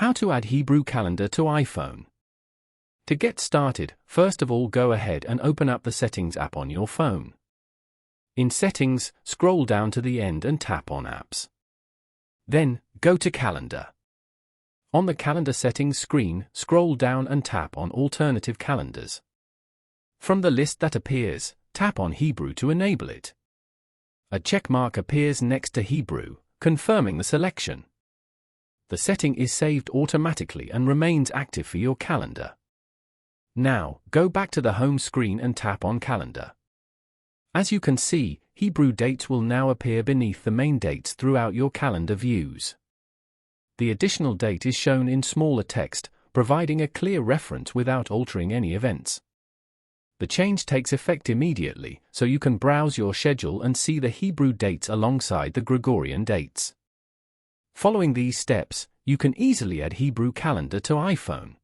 How to add Hebrew calendar to iPhone. To get started, first of all go ahead and open up the Settings app on your phone. In Settings, scroll down to the end and tap on Apps. Then, go to Calendar. On the Calendar Settings screen, scroll down and tap on Alternative Calendars. From the list that appears, tap on Hebrew to enable it. A check mark appears next to Hebrew, confirming the selection. The setting is saved automatically and remains active for your calendar. Now, go back to the home screen and tap on Calendar. As you can see, Hebrew dates will now appear beneath the main dates throughout your calendar views. The additional date is shown in smaller text, providing a clear reference without altering any events. The change takes effect immediately, so you can browse your schedule and see the Hebrew dates alongside the Gregorian dates. Following these steps, you can easily add Hebrew calendar to iPhone.